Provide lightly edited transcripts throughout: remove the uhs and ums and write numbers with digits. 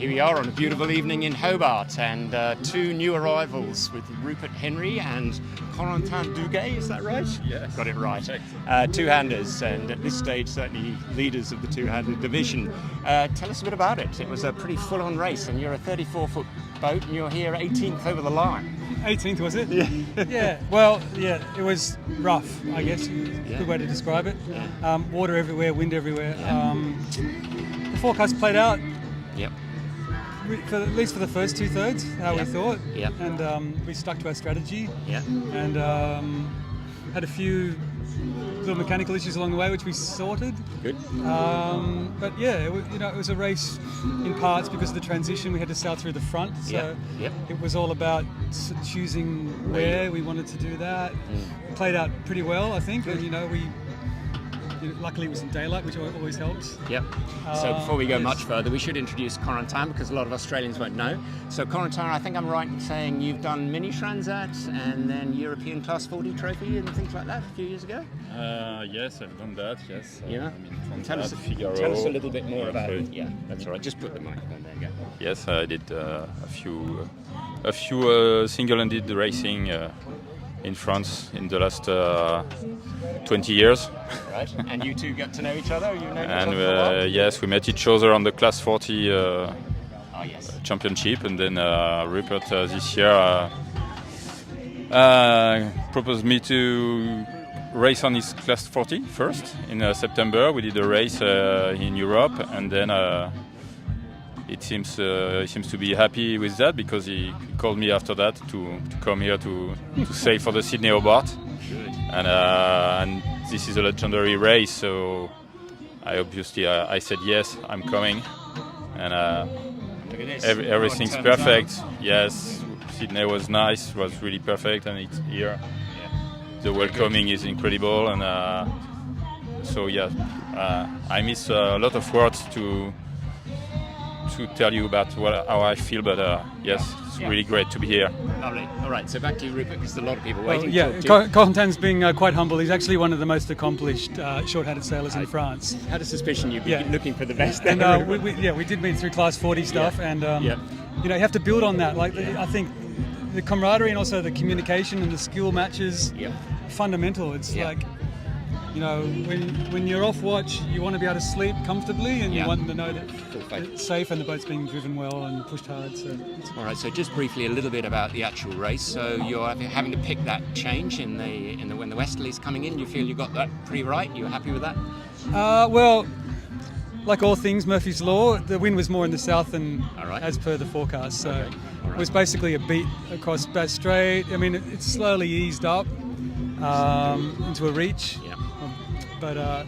Here we are on a beautiful evening in Hobart, and two new arrivals with Rupert Henry and Corentin Douguet, is that right? Yes. Got it right. Two-handers, and at this stage certainly leaders of the two-handed division. Tell us a bit about it. It was a pretty full-on race, and you're a 34-foot boat, and you're here 18th over the line. 18th, was it? Yeah. Yeah. Well, yeah, it was rough, I guess. Good way to describe it. Yeah. Water everywhere, wind everywhere. Yeah. The forecast played out, Yep. at least for the first two-thirds, how we thought. Yep. And we stuck to our strategy. Yeah. And had a few little mechanical issues along the way, which we sorted. Good. But yeah, it was a race in parts because of the transition. We had to sail through the front, so Yep. it was all about choosing where we wanted to do that. Played out pretty well, I think. And, luckily it was in daylight, which always helps. Yep. So before we go yes. much further, we should introduce Corentin because a lot of Australians won't know. So Corentin, I think I'm right in saying you've done Mini Transat and then European Class 40 trophy and things like that a few years ago? Yes, I've done that, yes. Yeah. Tell us Figaro, a little bit more about it. Sorry. Yeah, that's all right. Just put the microphone there. Go. Yes, I did a few single-handed racing in France in the last 20 years. Right. And you two got to know each other? You've known each And other for a while? yes, we met each other on the Class 40 Oh, yes. championship, and then Rupert this year proposed me to race on his Class 40 first in September. We did a race in Europe, and then he seems to be happy with that because he called me after that to come here to sail for the Sydney Hobart. Good. And this is a legendary race, so I said yes, I'm coming, and Look at this. everything's Everyone turns perfect. on. Yes, Sydney was nice, was really perfect, and it's here. Yeah. The welcoming is incredible, and so yeah, I miss a lot of words to tell you about how I feel, but yes, it's really great to be here. Lovely. All right, so back to you, Rupert, because there's a lot of people Well, waiting. yeah, to talk to Corentin's being quite humble. He's actually one of the most accomplished short-handed sailors in France. you. Had a suspicion you'd be Yeah. looking for the best. And there, we did meet through Class 40 stuff, and you have to build on that. Like I think the camaraderie and also the communication and the skill matches, Yep. fundamental. It's Yeah. like, when you're off watch, you want to be able to sleep comfortably, and Yeah. you want to know that Full faith. it's safe and the boat's being driven well and pushed hard. So All right, so just briefly a little bit about the actual race. So you're having to pick that change in the when the westerly's coming in. You feel you got that pretty right? You're happy with that? well, like all things, Murphy's Law, the wind was more in the south than All right. as per the forecast. So All right. it was basically a beat across Bass Strait. I mean, it slowly eased up into a reach, Yeah. but there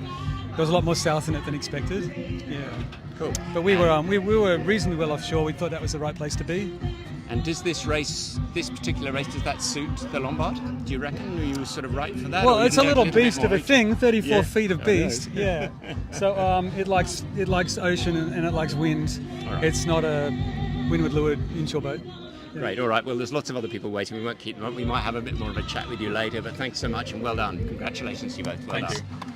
was a lot more south in it than expected. Yeah, Cool. but we were reasonably well offshore. We thought that was the right place to be. And does this particular race, does that suit the Lombard? Do you reckon? Are you sort of right for that? Well, Or it's a even little bit beast more of a reach? thing, 34 Yeah. feet of I know. beast. Yeah. So it likes ocean and it likes wind. All right. It's not a windward leeward inshore boat. Great. All right. Well, there's lots of other people waiting. We won't keep them up. We might have a bit more of a chat with you later. But thanks so much and well done. Congratulations to you both. Well Thanks. done.